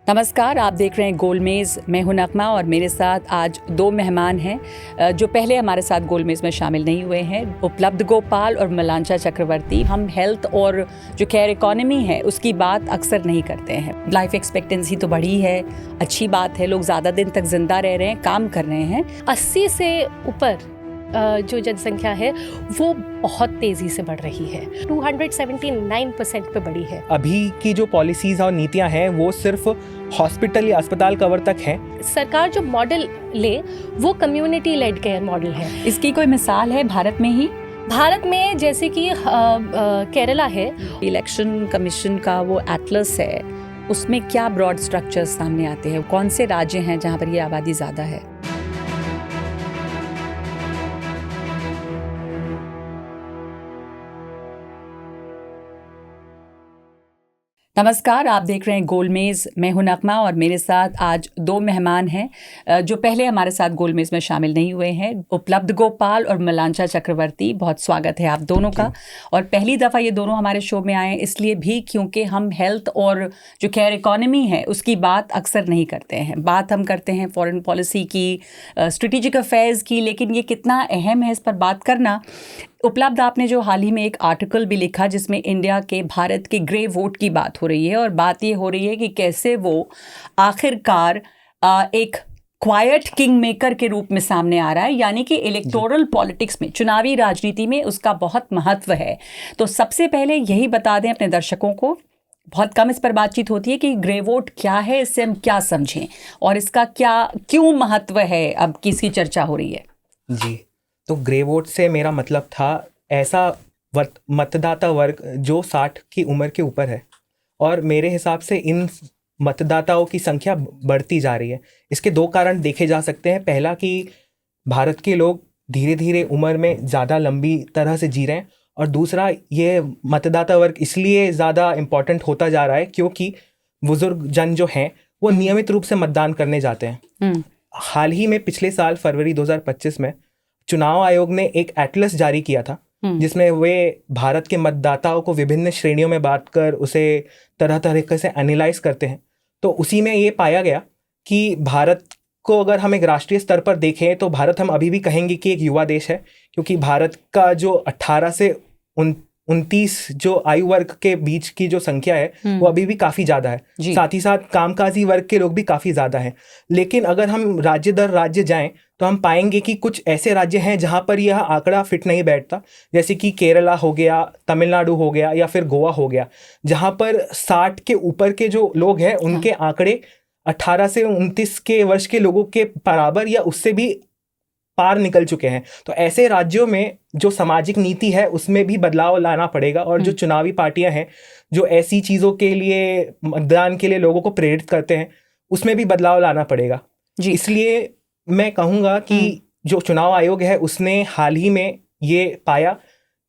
नमस्कार, आप देख रहे हैं गोलमेज़। मैं हूं नगमा और मेरे साथ आज दो मेहमान हैं जो पहले हमारे साथ गोलमेज़ में शामिल नहीं हुए हैं। उपलब्ध गोपाल और मलांचा चक्रवर्ती। हम हेल्थ और जो केयर इकोनॉमी है उसकी बात अक्सर नहीं करते हैं। लाइफ एक्सपेक्टेंसी तो बढ़ी है, अच्छी बात है, लोग ज़्यादा दिन तक जिंदा रह रहे हैं, काम कर रहे हैं। 80 से ऊपर जो जनसंख्या है वो बहुत तेज़ी से बढ़ रही है, 279% पे बढ़ी है। अभी की जो पॉलिसीज़ और नीतियां हैं वो सिर्फ हॉस्पिटल या अस्पताल कवर तक है। सरकार जो मॉडल ले वो कम्युनिटी लेड केयर मॉडल है। इसकी कोई मिसाल है भारत में ही? भारत में जैसे कि केरला है। इलेक्शन कमीशन का वो एटलस है, उसमें क्या ब्रॉड स्ट्रक्चर्स सामने आते हैं? कौन से राज्य हैं जहाँ पर ये आबादी ज़्यादा है? नमस्कार, आप देख रहे हैं गोलमेज़। मैं हूं नगमा और मेरे साथ आज दो मेहमान हैं जो पहले हमारे साथ गोलमेज़ में शामिल नहीं हुए हैं। उपलब्ध गोपाल और मलांचा चक्रवर्ती, बहुत स्वागत है आप दोनों का। और पहली दफ़ा ये दोनों हमारे शो में आए इसलिए भी क्योंकि हम हेल्थ और जो केयर इकोनॉमी है उसकी बात अक्सर नहीं करते हैं। बात हम करते हैं फॉरेन पॉलिसी की, स्ट्रेटेजिक अफेयर्स की, लेकिन ये कितना अहम है इस पर बात करना। उपलब्ध आपने जो हाल ही में एक आर्टिकल भी लिखा जिसमें इंडिया के भारत के ग्रे वोट की बात हो रही है, और बात ये हो रही है कि कैसे वो आखिरकार एक क्वाइट किंग मेकर के रूप में सामने आ रहा है, यानी कि इलेक्टोरल पॉलिटिक्स में, चुनावी राजनीति में उसका बहुत महत्व है। तो सबसे पहले यही बता दें अपने दर्शकों को, बहुत कम इस पर बातचीत होती है कि ग्रे वोट क्या है, इससे हम क्या समझें और इसका क्यों महत्व है, अब किसकी चर्चा हो रही है। जी, तो ग्रे वोट से मेरा मतलब था ऐसा मतदाता वर्ग जो 60 की उम्र के ऊपर है, और मेरे हिसाब से इन मतदाताओं की संख्या बढ़ती जा रही है। इसके दो कारण देखे जा सकते हैं। पहला कि भारत के लोग धीरे धीरे उम्र में ज़्यादा लंबी तरह से जी रहे हैं, और दूसरा ये मतदाता वर्ग इसलिए ज़्यादा इम्पोर्टेंट होता जा रहा है क्योंकि बुजुर्ग जन जो हैं वो नियमित रूप से मतदान करने जाते हैं। हाल ही में पिछले साल फरवरी 2025 में चुनाव आयोग ने एक एटलस जारी किया था जिसमें वे भारत के मतदाताओं को विभिन्न श्रेणियों में बांट कर उसे तरह तरह से एनालाइज करते हैं। तो उसी में ये पाया गया कि भारत को अगर हम एक राष्ट्रीय स्तर पर देखें तो भारत हम अभी भी कहेंगे कि एक युवा देश है, क्योंकि भारत का जो 18 से 29 जो आयु वर्ग के बीच की जो संख्या है वो अभी भी काफ़ी ज़्यादा है। साथ ही साथ कामकाजी वर्ग के लोग भी काफ़ी ज़्यादा हैं। लेकिन अगर हम राज्य दर राज्य जाएं तो हम पाएंगे कि कुछ ऐसे राज्य हैं जहां पर यह आंकड़ा फिट नहीं बैठता, जैसे कि केरला हो गया, तमिलनाडु हो गया या फिर गोवा हो गया, जहां पर 60 के ऊपर के जो लोग हैं उनके आंकड़े 18 से 29 के वर्ष के लोगों के बराबर या उससे भी पार निकल चुके हैं। तो ऐसे राज्यों में जो सामाजिक नीति है उसमें भी बदलाव लाना पड़ेगा, और जो चुनावी पार्टियां हैं जो ऐसी चीज़ों के लिए, मतदान के लिए लोगों को प्रेरित करते हैं, उसमें भी बदलाव लाना पड़ेगा। इसलिए मैं कहूँगा कि जो चुनाव आयोग है उसने हाल ही में ये पाया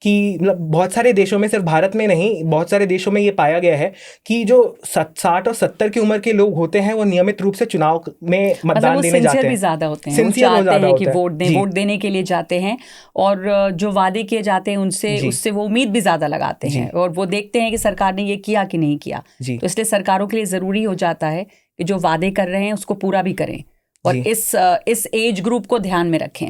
कि मतलब बहुत सारे देशों में, सिर्फ भारत में नहीं, बहुत सारे देशों में ये पाया गया है कि जो 60 और 70 की उम्र के लोग होते हैं वो नियमित रूप से चुनाव में मतदान देने जाते हैं। भी ज़्यादा होते हैं, वो चाहते हैं कि वोट देने के लिए जाते हैं, और जो वादे किए जाते हैं उससे वो उम्मीद भी ज़्यादा लगाते हैं, और वो देखते हैं कि सरकार ने ये किया कि नहीं किया। तो इसलिए सरकारों के लिए ज़रूरी हो जाता है कि जो वादे कर रहे हैं उसको पूरा भी करें और इस एज ग्रुप को ध्यान में रखें।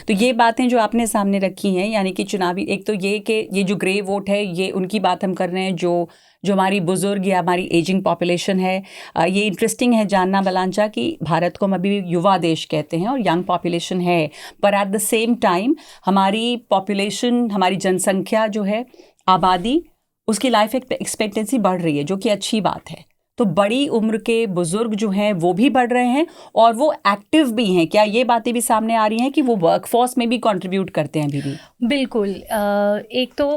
तो ये बातें जो आपने सामने रखी हैं, यानी कि चुनावी, एक तो ये कि ये जो ग्रे वोट है ये उनकी बात हम कर रहे हैं जो हमारी बुजुर्ग या हमारी एजिंग पॉपुलेशन है। ये इंटरेस्टिंग है जानना मलांचा कि भारत को हम अभी युवा देश कहते हैं और यंग पॉपुलेशन है, पर एट द सेम टाइम हमारी पॉपुलेशन, हमारी जनसंख्या जो है, आबादी, उसकी लाइफ एक्सपेक्टेंसी बढ़ रही है, जो कि अच्छी बात है। तो बड़ी उम्र के बुजुर्ग जो हैं वो भी बढ़ रहे हैं और वो एक्टिव भी हैं। क्या ये बातें भी सामने आ रही हैं कि वो वर्कफोर्स में भी कंट्रीब्यूट करते हैं अभी भी? बिल्कुल। एक तो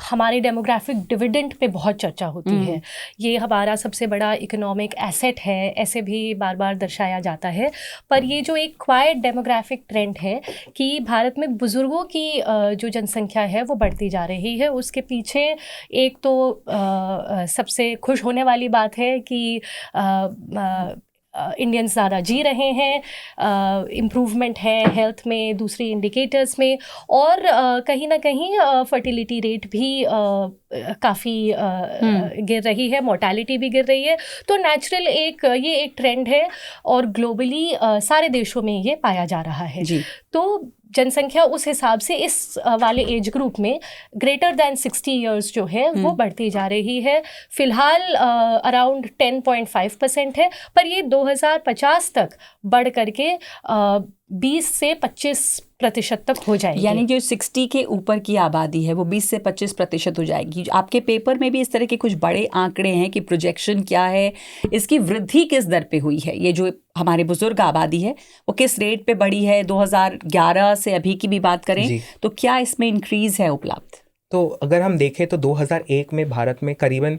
हमारे डेमोग्राफिक डिविडेंड पे बहुत चर्चा होती है। ये हमारा सबसे बड़ा इकोनॉमिक एसेट है, ऐसे भी बार बार दर्शाया जाता है। पर ये जो एक क्वाइट डेमोग्राफिक ट्रेंड है कि भारत में बुज़ुर्गों की जो जनसंख्या है वो बढ़ती जा रही है, उसके पीछे एक तो सबसे खुश होने वाली बात है कि इंडियंस ज़्यादा जी रहे हैं, इम्प्रूवमेंट है हेल्थ में, दूसरी इंडिकेटर्स में, और कहीं ना कहीं फर्टिलिटी रेट भी काफ़ी गिर रही है, मोर्टेलिटी भी गिर रही है। तो नेचुरल ये एक ट्रेंड है और ग्लोबली सारे देशों में ये पाया जा रहा है। तो जनसंख्या उस हिसाब से इस वाले एज ग्रुप में ग्रेटर दैन 60 इयर्स जो है वो बढ़ती जा रही है। फिलहाल अराउंड 10.5% है, पर ये 2050 तक बढ़ करके 20 से 25% तक हो जाएगी। यानी जो 60 के ऊपर की आबादी है वो 20 से 25% हो जाएगी। आपके पेपर में भी इस तरह के कुछ बड़े आंकड़े हैं कि प्रोजेक्शन क्या है, इसकी वृद्धि किस दर पे हुई है, ये जो हमारे बुजुर्ग आबादी है वो किस रेट पे बढ़ी है, 2011 से अभी की भी बात करें तो क्या इसमें इंक्रीज है उपलब्ध? तो अगर हम देखें तो 2001 में भारत में करीबन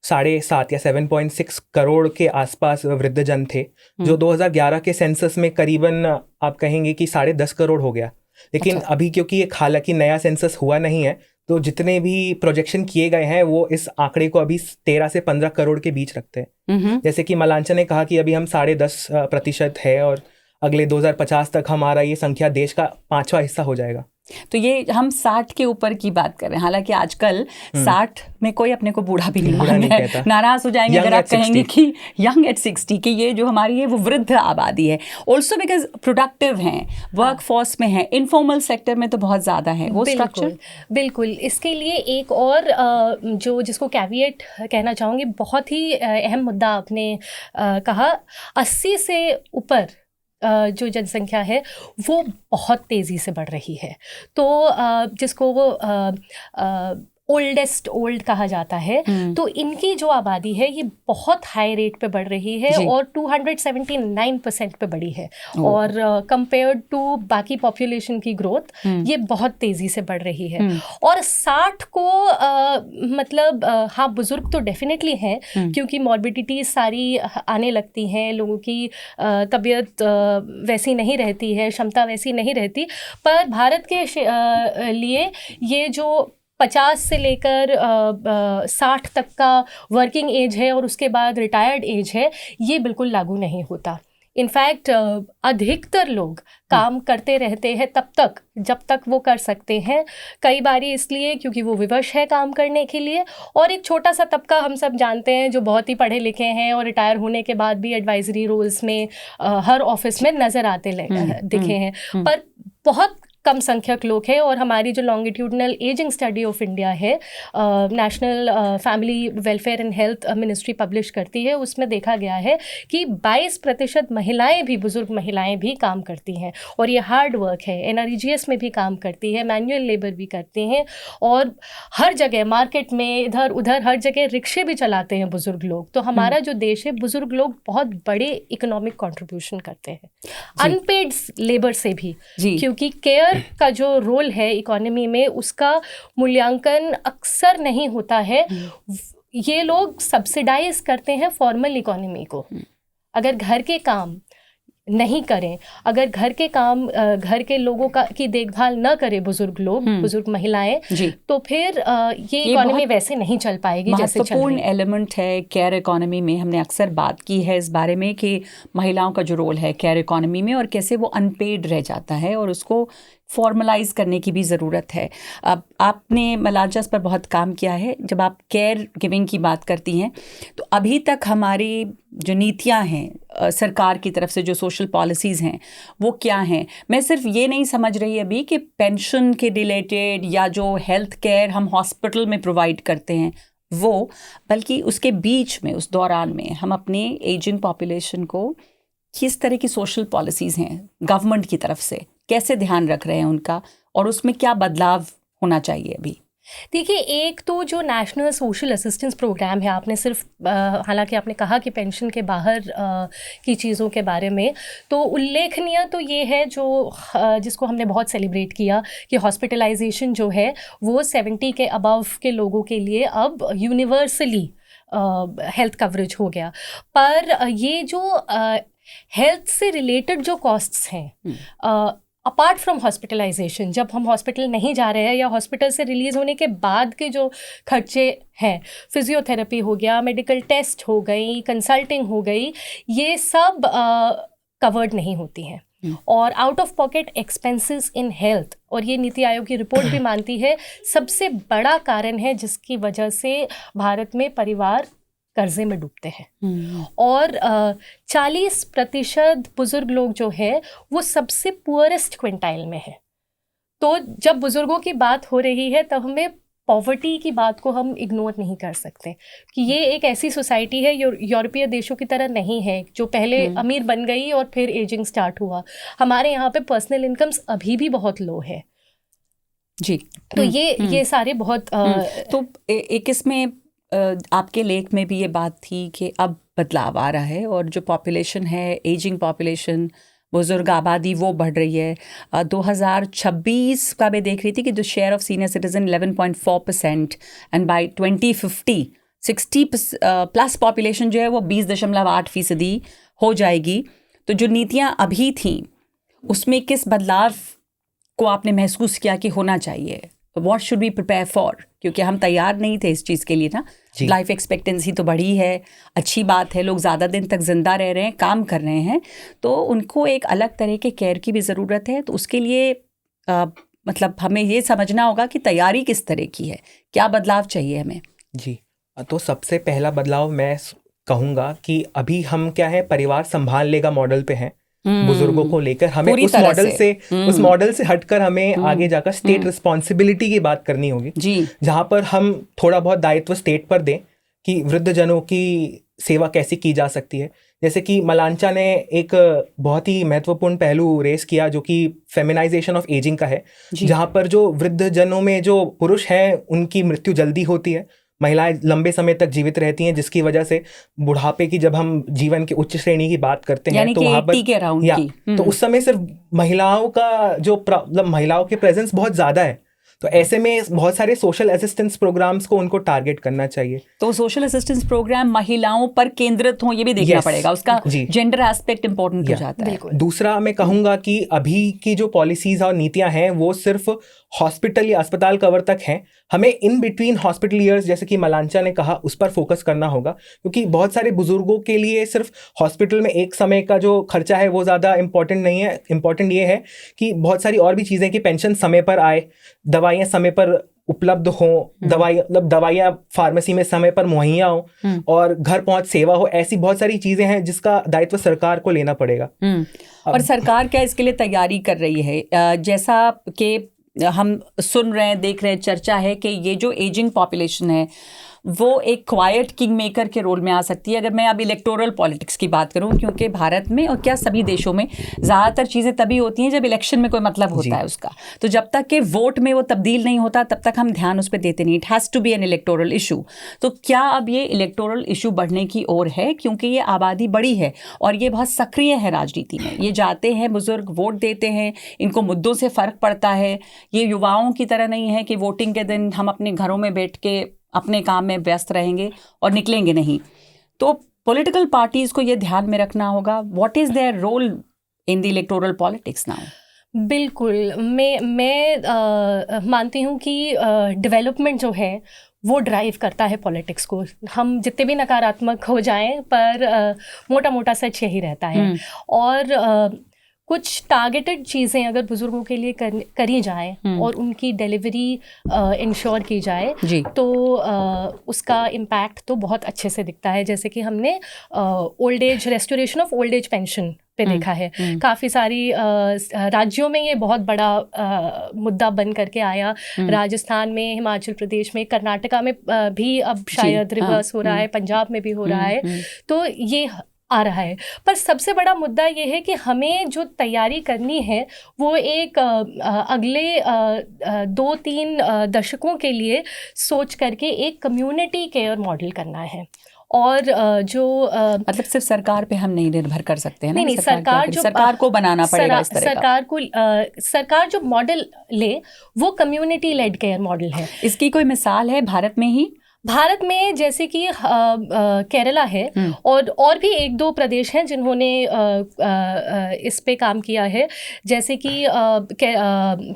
7.5 या 7.6 करोड़ के आसपास वृद्धजन थे, जो 2011 के सेंसस में करीबन आप कहेंगे कि 10.5 करोड़ हो गया। लेकिन अभी क्योंकि एक हालांकि नया सेंसस हुआ नहीं है, तो जितने भी प्रोजेक्शन किए गए हैं वो इस आंकड़े को अभी 13 से 15 करोड़ के बीच रखते हैं। जैसे कि मलांचा ने कहा कि अभी हम 10.5% है और अगले 2050 तक हमारा ये संख्या देश का 5वां हिस्सा हो जाएगा। तो ये हम 60 के ऊपर की बात कर रहे हैं। हालांकि आजकल 60 में कोई अपने को बूढ़ा भी नहीं मानता है, नाराज हो जाएंगे अगर आप कहेंगे कि यंग एट 60, कि ये जो हमारी है वो वृद्ध आबादी है। ऑल्सो बिकॉज प्रोडक्टिव हैं, वर्क फोर्स में है, इनफॉर्मल सेक्टर में तो बहुत ज़्यादा है वो स्ट्रक्चर। बिल्कुल, इसके लिए एक और जिसको कैविएट कहना चाहूँगी, बहुत ही अहम मुद्दा आपने कहा, 80 से ऊपर जो जनसंख्या है वो बहुत तेज़ी से बढ़ रही है। तो जिसको वो ओल्ड कहा जाता है, तो इनकी जो आबादी है ये बहुत हाई रेट पे बढ़ रही है और 279% पे बढ़ी है, और कंपेयर्ड टू बाकी पॉपुलेशन की ग्रोथ ये बहुत तेज़ी से बढ़ रही है। और 60 को मतलब हाँ, बुजुर्ग तो डेफिनेटली हैं, क्योंकि मॉर्बिडिटीज सारी आने लगती हैं, लोगों की तबीयत वैसी नहीं रहती है, क्षमता वैसी नहीं रहती। पर भारत के लिए ये जो 50 से लेकर 60 तक का वर्किंग एज है और उसके बाद रिटायर्ड एज है, ये बिल्कुल लागू नहीं होता। इनफैक्ट अधिकतर लोग काम करते रहते हैं तब तक जब तक वो कर सकते हैं, कई बारी इसलिए क्योंकि वो विवश है काम करने के लिए, और एक छोटा सा तबका हम सब जानते हैं जो बहुत ही पढ़े लिखे हैं और रिटायर होने के बाद भी एडवाइजरी रोल्स में हर ऑफिस में नज़र आते दिखे हैं, पर बहुत कम संख्यक लोग हैं। और हमारी जो longitudinal ageing study of India है, national family welfare and health ministry publish करती है, उसमें देखा गया है कि 22% महिलाएं भी, बुजुर्ग महिलाएं भी काम करती हैं, और ये हार्ड वर्क है। NREGS में भी काम करती है, मैनुअल लेबर भी करती हैं, और हर जगह मार्केट में इधर उधर हर जगह रिक्शे भी चलाते हैं बुजुर्ग लोग। तो हमारा जो देश है, बुजुर्ग लोग बहुत बड़े इकोनॉमिक कंट्रीब्यूशन करते हैं, अनपेड लेबर से भी, क्योंकि केयर का जो रोल है इकोनॉमी में उसका मूल्यांकन अक्सर नहीं होता है। ये लोग सब्सिडाइज करते हैं फॉर्मल इकोनॉमी को। अगर घर के काम नहीं करें, अगर घर के काम, घर के लोगों की देखभाल न करें बुजुर्ग लोग, बुजुर्ग महिलाएं, तो फिर ये इकोनॉमी वैसे नहीं चल पाएगी जैसे चल रही है। महत्वपूर्ण एलिमेंट है केयर इकोनॉमी में। हमने अक्सर बात की है इस बारे में कि महिलाओं का जो रोल है केयर इकोनॉमी में और कैसे वो अनपेड रह जाता है, और उसको फॉर्मलाइज करने की भी ज़रूरत है। अब आपने मलांचा पर बहुत काम किया है। जब आप केयर गिविंग की बात करती हैं तो अभी तक हमारी जो नीतियां हैं सरकार की तरफ से, जो सोशल पॉलिसीज़ हैं, वो क्या हैं? मैं सिर्फ ये नहीं समझ रही अभी कि पेंशन के रिलेटेड या जो हेल्थ केयर हम हॉस्पिटल में प्रोवाइड करते हैं वो, बल्कि उसके बीच में, उस दौरान में हम अपने एजिंग पॉपुलेशन को किस तरह की सोशल पॉलिसीज़ हैं गवर्नमेंट की तरफ से, कैसे ध्यान रख रहे हैं उनका, और उसमें क्या बदलाव होना चाहिए अभी? देखिए, एक तो जो नेशनल सोशल असिस्टेंस प्रोग्राम है, आपने सिर्फ हालांकि आपने कहा कि पेंशन के बाहर की चीज़ों के बारे में, तो उल्लेखनीय तो ये है जो जिसको हमने बहुत सेलिब्रेट किया कि हॉस्पिटलाइजेशन जो है वो 70 के अबव के लोगों के लिए अब यूनिवर्सली हेल्थ कवरेज हो गया। पर ये जो हेल्थ से रिलेटेड जो कॉस्ट्स हैं, अपार्ट फ्रॉम हॉस्पिटलाइजेशन, जब हम हॉस्पिटल नहीं जा रहे हैं या हॉस्पिटल से रिलीज़ होने के बाद के जो खर्चे हैं, फिजियोथेरेपी हो गया, मेडिकल टेस्ट हो गई, कंसल्टिंग हो गई, ये सब कवर्ड नहीं होती हैं। और out of pocket expenses in health, और ये नीति आयोग की रिपोर्ट भी मानती है, सबसे बड़ा कारण है जिसकी वजह से भारत में परिवार कर्जे में डूबते हैं। और 40% बुजुर्ग लोग जो है वो सबसे पुअरेस्ट क्विंटाइल में है। तो जब बुजुर्गों की बात हो रही है तब हमें पॉवर्टी की बात को हम इग्नोर नहीं कर सकते कि ये एक ऐसी सोसाइटी है, यूरोपीय देशों की तरह नहीं है जो पहले अमीर बन गई और फिर एजिंग स्टार्ट हुआ। हमारे यहाँ पे पर्सनल इनकम्स अभी भी बहुत लो है जी। तो ये सारे बहुत तो एक इसमें आपके लेख में भी ये बात थी कि अब बदलाव आ रहा है और जो पॉपुलेशन है, एजिंग पॉपुलेशन, बुजुर्ग आबादी वो बढ़ रही है। 2026 का मैं देख रही थी कि जो share of senior citizen 11.4% and by 2050 60+ population जो है वो 20.8% हो जाएगी। तो जो नीतियाँ अभी थीं उसमें किस बदलाव को आपने महसूस किया कि होना चाहिए? What should we prepare for? क्योंकि हम तैयार नहीं थे इस चीज़ के लिए ना। लाइफ एक्सपेक्टेंसी तो बढ़ी है, अच्छी बात है, लोग ज़्यादा दिन तक जिंदा रह रहे हैं, काम कर रहे हैं, तो उनको एक अलग तरह के केयर की भी ज़रूरत है। तो उसके लिए मतलब हमें ये समझना होगा कि तैयारी किस तरह की है, क्या बदलाव चाहिए हमें। जी, तो सबसे पहला बदलाव मैं कहूँगा कि अभी हम क्या है, परिवार संभाल लेगा मॉडल पे हैं। बुजुर्गों को लेकर हमें उस मॉडल से हटकर हमें आगे जाकर स्टेट रिस्पॉन्सिबिलिटी की बात करनी होगी जी, जहां पर हम थोड़ा बहुत दायित्व स्टेट पर दें कि वृद्ध जनों की सेवा कैसी की जा सकती है। जैसे कि मलांचा ने एक बहुत ही महत्वपूर्ण पहलू रेस किया जो कि फेमिनाइजेशन ऑफ एजिंग का है, जहां पर जो वृद्ध जनों में जो पुरुष हैं उनकी मृत्यु जल्दी होती है, महिलाएं लंबे समय तक जीवित रहती हैं, जिसकी वजह से बुढ़ापे की जब हम जीवन की उच्च श्रेणी की बात करते हैं तो वहां पर तो उस समय सिर्फ महिलाओं का जो महिलाओं के प्रेजेंस बहुत ज्यादा है। तो ऐसे में बहुत सारे सोशल असिस्टेंस प्रोग्राम्स को उनको टारगेट करना चाहिए। तो सोशल असिस्टेंस प्रोग्राम महिलाओं पर केंद्रित हो, ये भी देखना पड़ेगा, उसका जेंडर एस्पेक्ट इंपॉर्टेंट हो जाता है। दूसरा मैं कहूंगा कि अभी की जो पॉलिसीज और नीतियां हैं वो सिर्फ हॉस्पिटल या अस्पताल कवर तक हैं। हमें इन बिटवीन हॉस्पिटल ईयर्स, जैसे कि मलांचा ने कहा, उस पर फोकस करना होगा, क्योंकि बहुत सारे बुजुर्गों के लिए सिर्फ हॉस्पिटल में एक समय का जो खर्चा है वो ज़्यादा इंपॉर्टेंट नहीं है। इंपॉर्टेंट ये है कि बहुत सारी और भी चीज़ें, कि पेंशन समय पर आए, दवाइयाँ समय पर उपलब्ध हों, दवाइयाँ फार्मेसी में समय पर मुहैया हों और घर पहुंच सेवा हो। ऐसी बहुत सारी चीज़ें हैं जिसका दायित्व सरकार को लेना पड़ेगा। और सरकार क्या इसके लिए तैयारी कर रही है? जैसा कि हम सुन रहे हैं, देख रहे हैं, चर्चा है कि ये जो एजिंग पॉपुलेशन है वो एक क्वाइट किंग मेकर के रोल में आ सकती है। अगर मैं अब इलेक्टोरल पॉलिटिक्स की बात करूं, क्योंकि भारत में और क्या सभी देशों में ज़्यादातर चीज़ें तभी होती हैं जब इलेक्शन में कोई मतलब होता है उसका। तो जब तक कि वोट में वो तब्दील नहीं होता तब तक हम ध्यान उस पर देते नहीं। It has to be an electoral issue. तो क्या अब ये इलेक्टोरल इशू बढ़ने की ओर है? क्योंकि ये आबादी बड़ी है और ये बहुत सक्रिय है राजनीति में। ये जाते हैं बुजुर्ग, वोट देते हैं, इनको मुद्दों से फ़र्क पड़ता है। ये युवाओं की तरह नहीं है कि वोटिंग के दिन हम अपने घरों में बैठ के अपने काम में व्यस्त रहेंगे और निकलेंगे नहीं। तो पॉलिटिकल पार्टीज़ को ये ध्यान में रखना होगा, what is their role in the electoral politics now? बिल्कुल, मैं मानती हूँ कि डेवलपमेंट जो है वो ड्राइव करता है पॉलिटिक्स को। हम जितने भी नकारात्मक हो जाएं, पर मोटा मोटा सच यही रहता है। और कुछ टारगेटेड चीज़ें अगर बुजुर्गों के लिए करी जाएं और उनकी डिलीवरी इंश्योर की जाए तो उसका इम्पैक्ट तो बहुत अच्छे से दिखता है। जैसे कि हमने old age restoration of old age pension पे देखा है, काफ़ी सारी राज्यों में ये बहुत बड़ा मुद्दा बन करके आया। राजस्थान में, हिमाचल प्रदेश में, कर्नाटका में भी अब शायद रिवर्स हो रहा है, पंजाब में भी हो रहा है। तो ये आ रहा है, पर सबसे बड़ा मुद्दा ये है कि हमें जो तैयारी करनी है वो एक अगले 2-3 दशकों के लिए सोच करके एक कम्युनिटी केयर मॉडल करना है। और जो मतलब सिर्फ सरकार पे हम नहीं निर्भर कर सकते हैं ना? नहीं, सरकार को बनाना पड़ेगा इस तरह का। सरकार जो मॉडल ले वो कम्युनिटी लेड केयर मॉडल है। इसकी कोई मिसाल है भारत में ही? भारत में जैसे कि केरला है और भी एक दो प्रदेश हैं जिन्होंने इस पे काम किया है, जैसे कि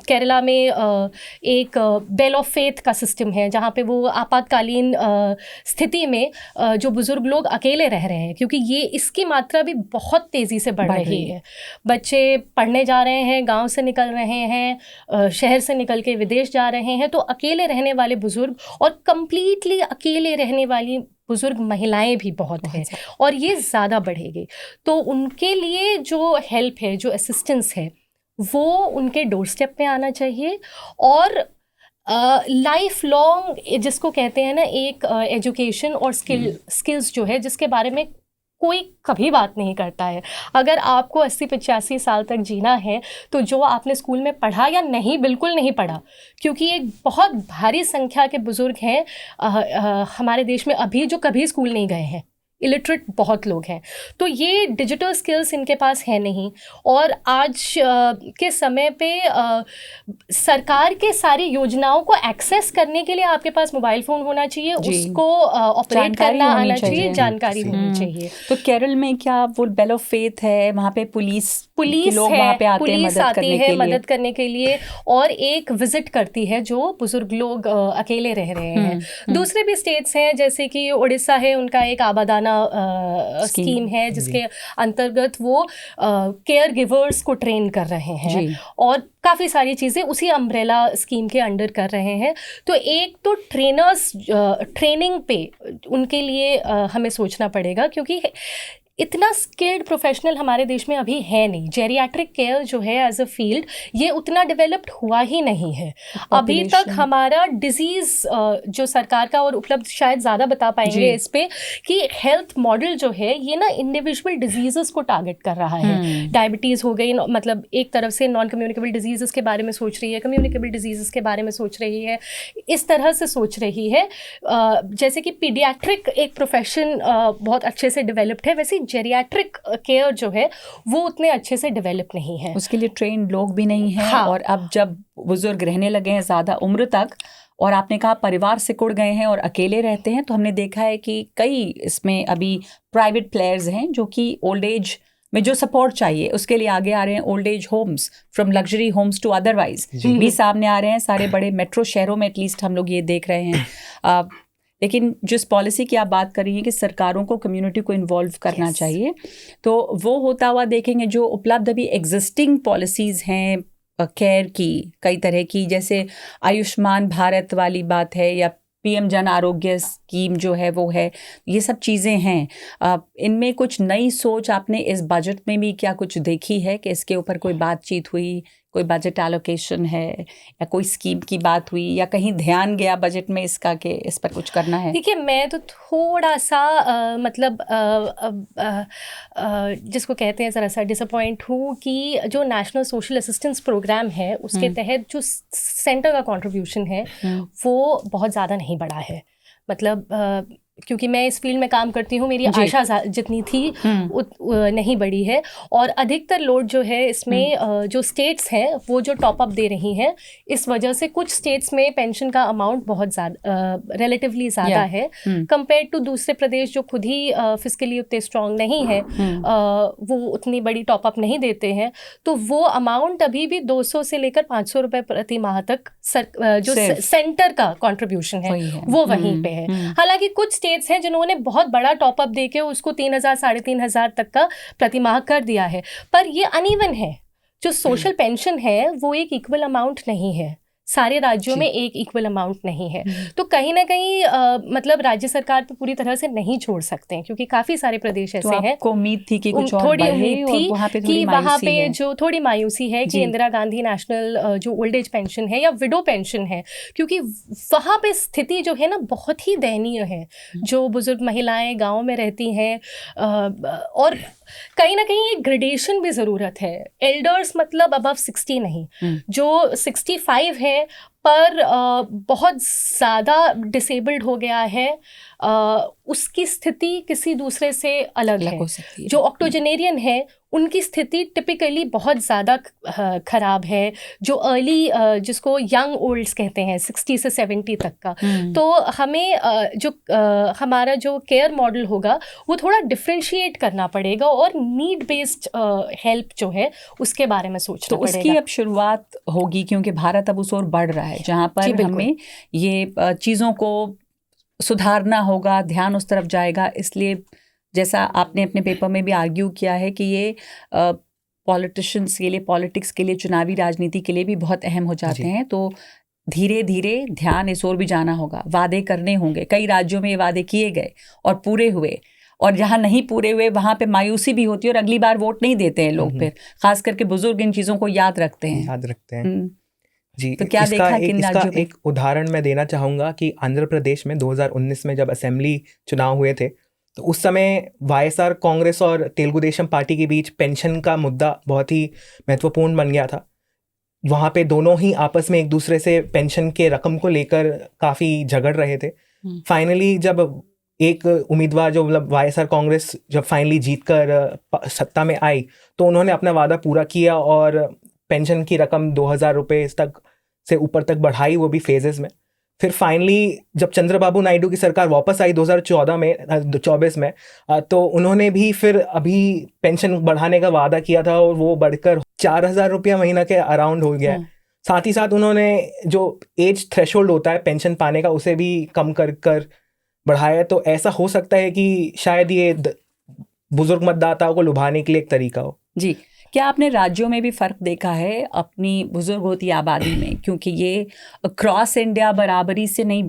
केरला में एक बेल ऑफ फेथ का सिस्टम है जहाँ पे वो आपातकालीन स्थिति में जो बुज़ुर्ग लोग अकेले रह रहे हैं, क्योंकि ये इसकी मात्रा भी बहुत तेज़ी से बढ़ रही है। बच्चे पढ़ने जा रहे हैं, गांव से निकल रहे हैं, शहर से निकल के विदेश जा रहे हैं, तो अकेले रहने वाले बुज़ुर्ग और कम्प्लीटली अकेले रहने वाली बुजुर्ग महिलाएं भी बहुत हैं और ये ज़्यादा बढ़ेगी। तो उनके लिए जो हेल्प है, जो असिस्टेंस है, वो उनके डोर स्टेप पे आना चाहिए। और लाइफ लॉन्ग जिसको कहते हैं ना, एक एजुकेशन और स्किल्स जो है, जिसके बारे में कोई कभी बात नहीं करता है। अगर आपको 80-85 साल तक जीना है तो जो आपने स्कूल में पढ़ा या नहीं, बिल्कुल नहीं पढ़ा, क्योंकि एक बहुत भारी संख्या के बुज़ुर्ग हैं हमारे देश में अभी जो कभी स्कूल नहीं गए हैं, इलिटरेट बहुत लोग हैं। तो ये डिजिटल स्किल्स इनके पास है नहीं। और आज के समय पे सरकार के सारी योजनाओं को एक्सेस करने के लिए आपके पास मोबाइल फ़ोन होना चाहिए, उसको ऑपरेट करना आना चाहिए, जानकारी होनी चाहिए। तो केरल में क्या वो बेल ऑफ फेथ है, वहाँ पे पुलिस लोग है, वहाँ पे आते हैं पुलिस आती है मदद करने के लिए, और एक विजिट करती है जो बुजुर्ग लोग अकेले रह रहे हैं। दूसरे भी स्टेट्स हैं, जैसे कि उड़ीसा है, उनका एक आबादाना स्कीम है जिसके अंतर्गत वो केयर गिवर्स को ट्रेन कर रहे हैं और काफ़ी सारी चीज़ें उसी अम्ब्रेला स्कीम के अंडर कर रहे हैं। तो एक तो ट्रेनिंग पे उनके लिए हमें सोचना पड़ेगा, क्योंकि इतना स्किल्ड प्रोफेशनल हमारे देश में अभी है नहीं। जेरियाट्रिक केयर जो है एज अ फील्ड, ये उतना डेवलप्ड हुआ ही नहीं है अभी तक। हमारा डिजीज़ जो सरकार का, और उपलब्ध शायद ज़्यादा बता पाएंगे इस पे, कि हेल्थ मॉडल जो है ये ना इंडिविजुअल डिजीज़ को टारगेट कर रहा है। डायबिटीज़ हो गई, मतलब एक तरफ से नॉन कम्युनिकेबल डिजीज़ के बारे में सोच रही है, कम्युनिकेबल डिजीज़ के बारे में सोच रही है, इस तरह से सोच रही है। जैसे कि पीडियाट्रिक एक प्रोफेशन बहुत अच्छे से डेवलप्ड है, वैसे जेरियाट्रिक केयर जो है वो उतने अच्छे से डेवलप नहीं है, उसके लिए ट्रेन लोग भी नहीं हैं। और अब जब बुजुर्ग रहने लगे हैं ज़्यादा उम्र तक, और आपने कहा परिवार सिकुड़ गए हैं और अकेले रहते हैं, तो हमने देखा है कि कई इसमें अभी प्राइवेट प्लेयर्स हैं जो कि ओल्ड एज में जो सपोर्ट चाहिए उसके लिए आगे आ रहे हैं। Old age homes, from luxury homes to otherwise भी सामने आ रहे हैं। सारे बड़े मेट्रो शहरों में एटलीस्ट हम लोग ये देख रहे हैं। लेकिन जिस पॉलिसी की आप बात कर रही हैं कि सरकारों को कम्युनिटी को इन्वॉल्व करना चाहिए, तो वो होता हुआ देखेंगे। जो उपलब्ध अभी एग्जिस्टिंग पॉलिसीज़ हैं केयर की कई तरह की, जैसे आयुष्मान भारत वाली बात है या पीएम जन आरोग्य स्कीम जो है वो है, ये सब चीज़ें हैं। इनमें कुछ नई सोच आपने इस बजट में भी क्या कुछ देखी है कि इसके ऊपर कोई बातचीत हुई, कोई बजट एलोकेशन है या कोई स्कीम की बात हुई, या कहीं ध्यान गया बजट में इसका कि इस पर कुछ करना है? देखिए, मैं तो थोड़ा सा जिसको कहते हैं ज़रा सा डिसअपॉइंट हूँ कि जो नेशनल सोशल असिस्टेंस प्रोग्राम है उसके तहत जो सेंटर का कंट्रीब्यूशन है वो बहुत ज़्यादा नहीं बढ़ा है। मतलब क्योंकि मैं इस फील्ड में काम करती हूँ, मेरी आशा जितनी थी नहीं बढ़ी है। और अधिकतर लोड जो है इसमें जो स्टेट्स हैं वो जो टॉप अप दे रही हैं, इस वजह से कुछ स्टेट्स में पेंशन का अमाउंट बहुत ज़्यादा रिलेटिवली ज़्यादा है कंपेयर टू दूसरे प्रदेश जो खुद ही फिस्कली उतने स्ट्रॉन्ग नहीं है, वो उतनी बड़ी टॉप अप नहीं देते हैं। तो वो अमाउंट अभी भी 200 से लेकर 500 रुपये प्रति माह तक जो सेंटर का कॉन्ट्रीब्यूशन है वो वहीं पे है। हालांकि कुछ स्टेट्स हैं जिन्होंने बहुत बड़ा टॉप अप देके उसको 3,000 3,500 तक का प्रतिमाह कर दिया है, पर ये अनइवन है। जो सोशल पेंशन है वो एक इक्वल अमाउंट नहीं है, सारे राज्यों में एक इक्वल अमाउंट नहीं है। तो कहीं ना कहीं मतलब राज्य सरकार पे पूरी तरह से नहीं छोड़ सकते हैं, क्योंकि काफ़ी सारे प्रदेश ऐसे हैं। आपको उम्मीद थी कि कुछ और थोड़ी उम्मीद थी कि वहाँ पे जो थोड़ी मायूसी है कि इंदिरा गांधी नेशनल जो ओल्ड एज पेंशन है या विडो पेंशन है, क्योंकि वहाँ पे स्थिति जो है ना बहुत ही दयनीय है। जो बुजुर्ग महिलाएं गाँव में रहती हैं, और कहीं ना कहीं एक ग्रेडेशन भी ज़रूरत है। एल्डर्स मतलब अबव 60 नहीं, जो 65 है पर बहुत ज़्यादा डिसेबल्ड हो गया है, उसकी स्थिति किसी दूसरे से अलग है। हो सकती है। जो ऑक्टोजेनेरियन है उनकी स्थिति टिपिकली बहुत ज़्यादा ख़राब है, जो अर्ली जिसको यंग ओल्ड्स कहते हैं 60 से 70 तक का। तो हमें हमारा जो केयर मॉडल होगा वो थोड़ा डिफ्रेंशिएट करना पड़ेगा और नीड बेस्ड हेल्प जो है उसके बारे में सोचना पड़ेगा। उसकी अब शुरुआत होगी क्योंकि भारत अब उस ओर बढ़ रहा है जहाँ पर हमें ये चीज़ों को सुधारना होगा, ध्यान उस तरफ जाएगा। इसलिए जैसा आपने अपने पेपर में भी आर्ग्यू किया है कि ये पॉलिटिशियंस के लिए, पॉलिटिक्स के लिए, चुनावी राजनीति के लिए भी बहुत अहम हो जाते हैं। तो धीरे धीरे ध्यान इस ओर भी जाना होगा, वादे करने होंगे। कई राज्यों में ये वादे किए गए और पूरे हुए, और जहाँ नहीं पूरे हुए वहाँ पे मायूसी भी होती है और अगली बार वोट नहीं देते हैं लोग। फिर खास करके बुजुर्ग इन चीज़ों को याद रखते हैं। जी, तो क्या देखा इसका एक उदाहरण मैं देना चाहूँगा कि आंध्र प्रदेश में 2019 में जब असेंबली चुनाव हुए थे तो उस समय वाईएसआर कांग्रेस और तेलुगु देशम पार्टी के बीच पेंशन का मुद्दा बहुत ही महत्वपूर्ण बन गया था। वहाँ पे दोनों ही आपस में एक दूसरे से पेंशन के रकम को लेकर काफ़ी झगड़ रहे थे। फाइनली जब एक उम्मीदवार जो मतलब वाईएसआर कांग्रेस जब फाइनली जीतकर सत्ता में आई तो उन्होंने अपना वादा पूरा किया और पेंशन की रकम 2000 रुपये तक से ऊपर तक बढ़ाई, वो भी फेजेस में। फिर फाइनली जब चंद्रबाबू नायडू की सरकार वापस आई 2024 में तो उन्होंने भी फिर अभी पेंशन बढ़ाने का वादा किया था और वो बढ़कर 4000 रुपया महीना के अराउंड हो गया है। साथ ही साथ उन्होंने जो एज थ्रेशोल्ड होता है पेंशन पाने का उसे भी कम कर बढ़ाया। तो ऐसा हो सकता है कि शायद ये बुजुर्ग मतदाताओं को लुभाने के लिए एक तरीका हो। जी, क्या आपने राज्यों में भी फ़र्क देखा है अपनी बुजुर्ग होती आबादी में? क्योंकि ये क्रॉस इंडिया बराबरी से नहीं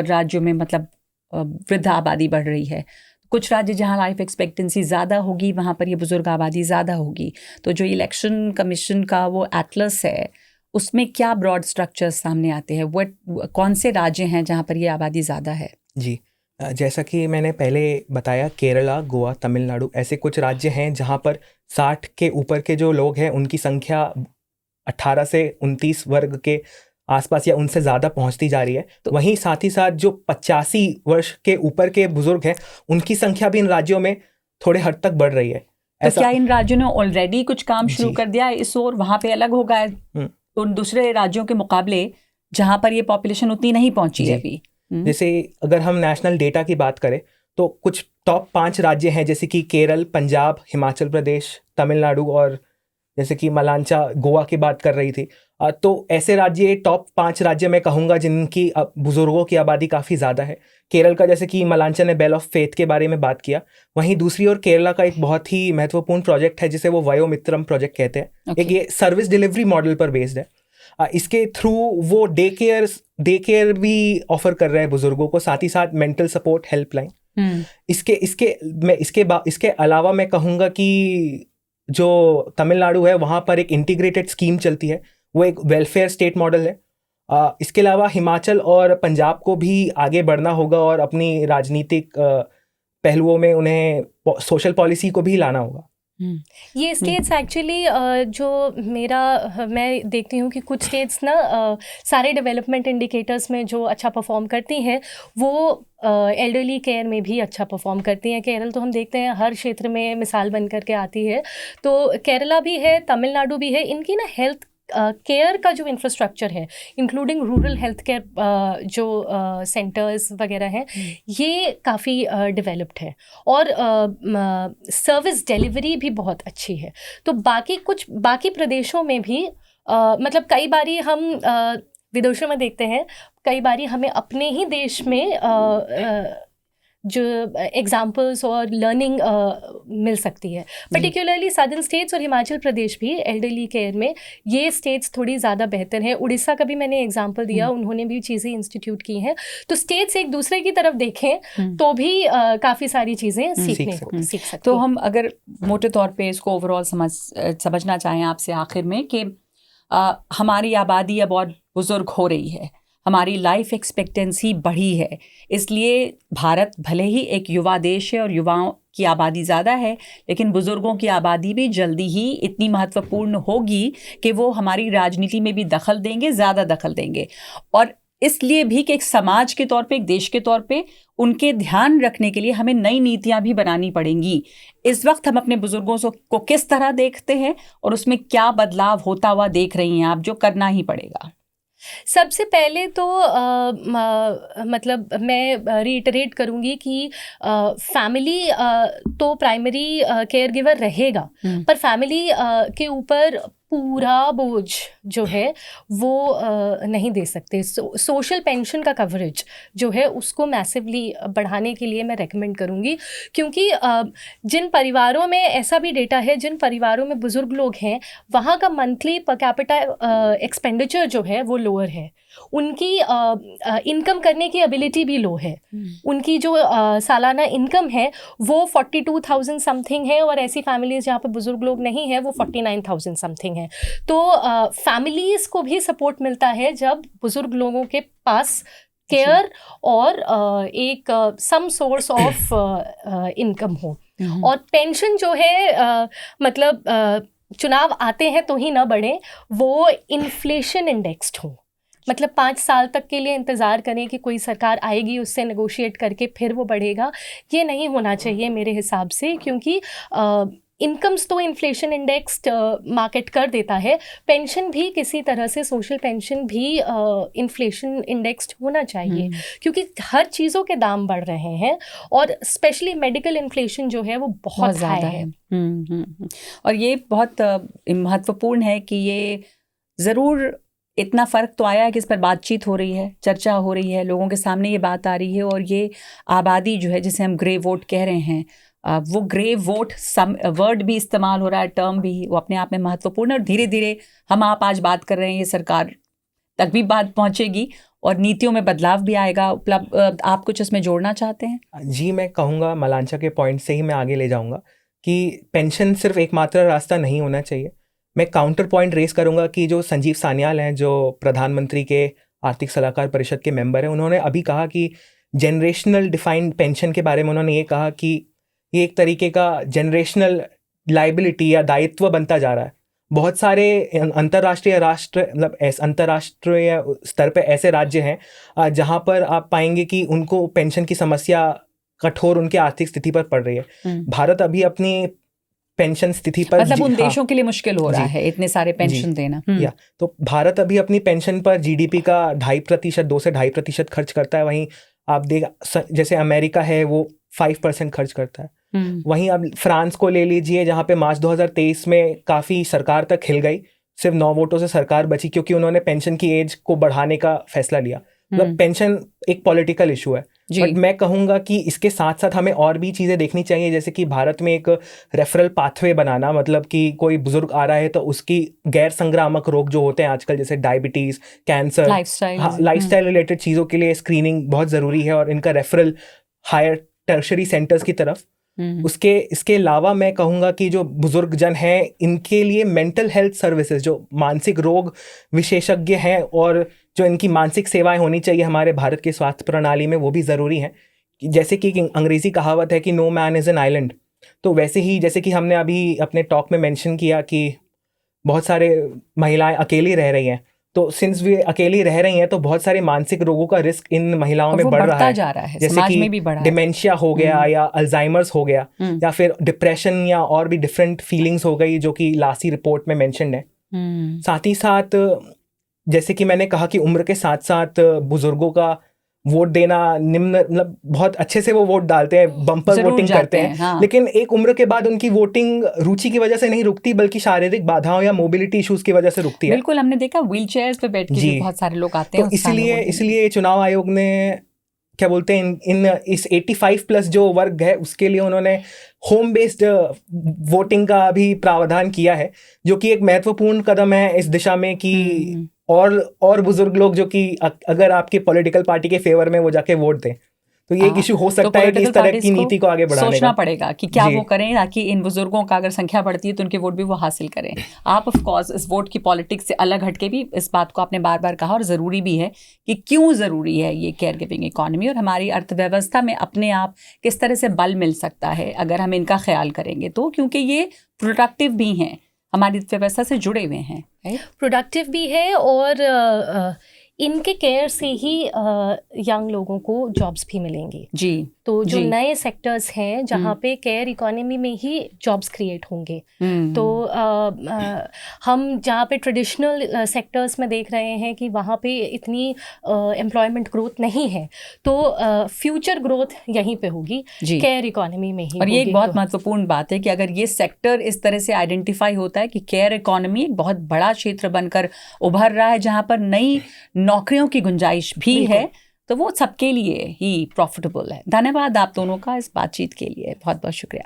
राज्यों में मतलब वृद्ध आबादी बढ़ रही है। कुछ राज्य जहाँ लाइफ एक्सपेक्टेंसी ज़्यादा होगी वहाँ पर ये बुजुर्ग आबादी ज़्यादा होगी। तो जो इलेक्शन कमीशन का वो एटलस है उसमें क्या ब्रॉड स्ट्रक्चर्स सामने आते हैं? वो कौन से राज्य हैं जहाँ पर ये आबादी ज़्यादा है? जी, जैसा कि मैंने पहले बताया, केरला, गोवा, तमिलनाडु ऐसे कुछ राज्य हैं जहाँ पर 60 के ऊपर के जो लोग हैं उनकी संख्या 18 से 29 वर्ग के आसपास या उनसे ज़्यादा पहुँचती जा रही है। तो वहीं साथ ही साथ जो 85 वर्ष के ऊपर के बुजुर्ग हैं उनकी संख्या भी इन राज्यों में थोड़े हद तक बढ़ रही है। तो क्या इन राज्यों ने ऑलरेडी कुछ काम शुरू कर दिया है इस ओर? वहाँ पे अलग होगा उन दूसरे राज्यों के मुकाबले जहाँ पर ये पॉपुलेशन उतनी नहीं पहुँची है अभी। जैसे अगर हम नेशनल डेटा की बात करें तो कुछ टॉप 5 राज्य हैं जैसे कि केरल, पंजाब, हिमाचल प्रदेश, तमिलनाडु और जैसे कि मलांचा गोवा की बात कर रही थी। तो ऐसे राज्य टॉप 5 राज्य मैं कहूँगा जिनकी बुजुर्गों की आबादी काफ़ी ज़्यादा है। केरल का जैसे कि मलांचा ने बेल ऑफ फेथ के बारे में बात किया। वहीं दूसरी ओर केरला का एक बहुत ही महत्वपूर्ण प्रोजेक्ट है जिसे वो वयोमित्रम प्रोजेक्ट कहते हैं। एक ये सर्विस डिलीवरी मॉडल पर बेस्ड है। इसके थ्रू वो डे केयर भी ऑफर कर रहे हैं बुजुर्गों को, साथ ही साथ मेंटल सपोर्ट हेल्पलाइन। इसके अलावा मैं कहूँगा कि जो तमिलनाडु है वहाँ पर एक इंटीग्रेटेड स्कीम चलती है, वो एक वेलफेयर स्टेट मॉडल है। इसके अलावा हिमाचल और पंजाब को भी आगे बढ़ना होगा और अपनी राजनीतिक पहलुओं में उन्हें सोशल पॉलिसी को भी लाना होगा। ये स्टेट्स एक्चुअली जो मैं देखती हूँ कि कुछ स्टेट्स ना सारे डेवलपमेंट इंडिकेटर्स में जो अच्छा परफॉर्म करती हैं वो एल्डरली केयर में भी अच्छा परफॉर्म करती हैं। केरल तो हम देखते हैं हर क्षेत्र में मिसाल बन करके आती है। तो केरला भी है, तमिलनाडु भी है। इनकी ना हेल्थ केयर का जो इंफ्रास्ट्रक्चर है इंक्लूडिंग रूरल हेल्थ केयर जो सेंटर्स वगैरह हैं ये काफ़ी डेवलप्ड है और सर्विस डिलीवरी भी बहुत अच्छी है। तो बाकी प्रदेशों में भी मतलब कई बारी हम विदेशों में देखते हैं, कई बारी हमें अपने ही देश में जो एग्जाम्पल्स और लर्निंग मिल सकती है। पर्टिकुलरली सदर्न स्टेट्स और हिमाचल प्रदेश भी एल्डरली केयर में ये स्टेट्स थोड़ी ज़्यादा बेहतर है। उड़ीसा का भी मैंने एग्जाम्पल दिया, उन्होंने भी चीज़ें इंस्टीट्यूट की हैं। तो स्टेट्स एक दूसरे की तरफ देखें तो भी काफ़ी सारी चीज़ें सीख सकते। तो हम अगर मोटे तौर पे इसको ओवरऑल समझना चाहें आपसे आखिर में कि हमारी आबादी अब और बुज़ुर्ग हो रही है, हमारी लाइफ एक्सपेक्टेंसी बढ़ी है, इसलिए भारत भले ही एक युवा देश है और युवाओं की आबादी ज़्यादा है, लेकिन बुज़ुर्गों की आबादी भी जल्दी ही इतनी महत्वपूर्ण होगी कि वो हमारी राजनीति में भी दखल देंगे, ज़्यादा दखल देंगे। और इसलिए भी कि एक समाज के तौर पे, एक देश के तौर पे उनके ध्यान रखने के लिए हमें नई नीतियां भी बनानी पड़ेंगी। इस वक्त हम अपने बुजुर्गों को किस तरह देखते हैं और उसमें क्या बदलाव होता हुआ देख रही हैं आप, जो करना ही पड़ेगा? सबसे पहले तो मतलब मैं रीइटरेट करूँगी कि फैमिली तो प्राइमरी केयर गिवर रहेगा, पर फैमिली के ऊपर पूरा बोझ जो है वो नहीं दे सकते। सोशल पेंशन का कवरेज जो है उसको मैसिवली बढ़ाने के लिए मैं रेकमेंड करूँगी, क्योंकि जिन परिवारों में ऐसा भी डेटा है, जिन परिवारों में बुज़ुर्ग लोग हैं वहाँ का मंथली पर कैपिटा एक्सपेंडिचर जो है वो लोअर है, उनकी इनकम करने की एबिलिटी भी लो है, उनकी जो सालाना इनकम है वो 42,000 समथिंग है, और ऐसी फैमिलीज़ जहाँ पर बुज़ुर्ग लोग नहीं हैं वो 49,000 समथिंग है। तो फैमिलीज़ को भी सपोर्ट मिलता है जब बुज़ुर्ग लोगों के पास केयर और एक सम सोर्स ऑफ इनकम हो। और पेंशन जो है मतलब चुनाव आते हैं तो ही ना बढ़े, वो इन्फ्लेशन इंडेक्स्ड हो, मतलब 5 साल तक के लिए इंतज़ार करें कि कोई सरकार आएगी उससे नेगोशिएट करके फिर वो बढ़ेगा, ये नहीं होना चाहिए मेरे हिसाब से, क्योंकि इनकम्स तो इन्फ्लेशन इंडेक्स्ड मार्केट कर देता है, पेंशन भी किसी तरह से, सोशल पेंशन भी इन्फ्लेशन इंडेक्स्ड होना चाहिए, क्योंकि हर चीज़ों के दाम बढ़ रहे हैं और स्पेशली मेडिकल इन्फ्लेशन जो है वो बहुत ज़्यादा है। और ये बहुत महत्वपूर्ण है कि ये ज़रूर इतना फ़र्क तो आया है कि इस पर बातचीत हो रही है, चर्चा हो रही है, लोगों के सामने ये बात आ रही है, और ये आबादी जो है जिसे हम ग्रे वोट कह रहे हैं, वो ग्रे वोट वर्ड भी इस्तेमाल हो रहा है, टर्म भी, वो अपने आप में महत्वपूर्ण है। और धीरे धीरे हम आप आज बात कर रहे हैं, ये सरकार तक भी बात पहुंचेगी और नीतियों में बदलाव भी आएगा। आप कुछ इसमें जोड़ना चाहते हैं? जी, मैं कहूँगा मलांचा के पॉइंट से ही मैं आगे ले जाऊँगा कि पेंशन सिर्फ एकमात्र रास्ता नहीं होना चाहिए। मैं काउंटर पॉइंट रेस करूँगा कि जो संजीव सान्याल हैं, जो प्रधानमंत्री के आर्थिक सलाहकार परिषद के मेंबर हैं, उन्होंने अभी कहा कि जनरेशनल डिफाइंड पेंशन के बारे में उन्होंने ये कहा कि ये एक तरीके का जनरेशनल लाइबिलिटी या दायित्व बनता जा रहा है। बहुत सारे अंतर्राष्ट्रीय स्तर पे ऐसे राज्य हैं जहाँ पर आप पाएंगे कि उनको पेंशन की समस्या कठोर उनके आर्थिक स्थिति पर पड़ रही है। भारत अभी अपनी पेंशन स्थिति पर, मतलब उन देशों के लिए मुश्किल हो रहा है इतने सारे पेंशन देना। तो भारत अभी अपनी पेंशन पर जीडीपी का 2.5% 2 से 2.5% खर्च करता है। वहीं आप देख, जैसे अमेरिका है वो 5% खर्च करता है। वहीं अब फ्रांस को ले लीजिए, जहाँ पे मार्च 2023 में काफ़ी सरकार तक हिल गई, सिर्फ 9 वोटों से सरकार बची क्योंकि उन्होंने पेंशन की एज को बढ़ाने का फैसला लिया। मतलब पेंशन एक पॉलिटिकल इशू है, बट मैं कहूँगा कि इसके साथ साथ हमें और भी चीज़ें देखनी चाहिए, जैसे कि भारत में एक रेफरल पाथवे बनाना, मतलब कि कोई बुजुर्ग आ रहा है तो उसकी गैर संक्रामक रोग जो होते हैं आजकल, जैसे डायबिटीज़, कैंसर, लाइफस्टाइल रिलेटेड चीज़ों के लिए स्क्रीनिंग बहुत ज़रूरी है और इनका रेफरल हायर टर्शरी सेंटर्स की तरफ। इसके अलावा मैं कहूँगा कि जो बुजुर्ग जन हैं इनके लिए मेंटल हेल्थ सर्विसेज, जो मानसिक रोग विशेषज्ञ हैं और जो इनकी मानसिक सेवाएं होनी चाहिए हमारे भारत के स्वास्थ्य प्रणाली में, वो भी ज़रूरी हैं। जैसे कि अंग्रेज़ी कहावत है कि no man is an island, तो वैसे ही जैसे कि हमने अभी अपने टॉक में मेंशन किया कि बहुत सारे महिलाएं अकेली रह रही हैं, तो सिंस वे अकेली रह रही हैं तो बहुत सारे मानसिक रोगों का रिस्क इन महिलाओं में बढ़ रहा है, जैसे कि डिमेंशिया हो गया या अल्जाइमर्स हो गया या फिर डिप्रेशन या और भी डिफरेंट फीलिंग्स हो गई, जो कि लास्ट रिपोर्ट में मेंशन्ड है। साथ ही साथ जैसे कि मैंने कहा कि उम्र के साथ साथ बुजुर्गों का वोट देना निम्न, मतलब बहुत अच्छे से वो वोट डालते हैं, बम्पर वोटिंग करते हैं, हाँ। लेकिन एक उम्र के बाद उनकी वोटिंग रुचि की वजह से नहीं रुकती, बल्कि शारीरिक बाधाओं या मोबिलिटी इश्यूज की वजह से रुकती है। बिल्कुल, हमने देखा व्हील चेयर्स पे बैठ के बहुत सारे लोग आते हैं। तो इसलिए चुनाव आयोग ने क्या बोलते हैं इस 85+ जो वर्ग है उसके लिए उन्होंने होम बेस्ड वोटिंग का भी प्रावधान किया है, जो कि एक महत्वपूर्ण कदम है इस दिशा में कि और बुजुर्ग लोग जो कि अगर आपकी पॉलिटिकल पार्टी के फेवर में वो जाके वोट दें, तो ये एक इशू हो सकता है कि इस तरह की नीति को आगे बढ़ाने सोचना का पड़ेगा कि क्या वो करें, ताकि इन बुजुर्गों का अगर संख्या बढ़ती है तो उनके वोट भी वो हासिल करें। आप ऑफ कोर्स इस वोट की पॉलिटिक्स से अलग हटके भी इस बात को आपने बार बार कहा, और ज़रूरी भी है कि क्यों ज़रूरी है ये केयर गिविंग इकॉनमी, और हमारी अर्थव्यवस्था में अपने आप किस तरह से बल मिल सकता है अगर हम इनका ख्याल करेंगे तो, क्योंकि ये प्रोडक्टिव भी हैं, हमारी व्यवस्था से जुड़े हुए हैं, प्रोडक्टिव भी है, और इनके केयर से ही यंग लोगों को जॉब्स भी मिलेंगे जी। तो जो जी। नए सेक्टर्स हैं जहाँ पे केयर इकोनॉमी में ही जॉब्स क्रिएट होंगे, तो हम जहाँ पे ट्रेडिशनल सेक्टर्स में देख रहे हैं कि वहाँ पे इतनी एम्प्लॉयमेंट ग्रोथ नहीं है, तो फ्यूचर ग्रोथ यहीं पे होगी, केयर इकोनॉमी में ही। और ये एक बहुत महत्वपूर्ण बात है कि अगर ये सेक्टर इस तरह से आइडेंटिफाई होता है कि केयर इकोनॉमी एक बहुत बड़ा क्षेत्र बनकर उभर रहा है जहाँ पर नई नौकरियों की गुंजाइश भी है, तो वो सबके लिए ही प्रॉफिटेबल है। धन्यवाद आप दोनों का इस बातचीत के लिए, बहुत बहुत शुक्रिया।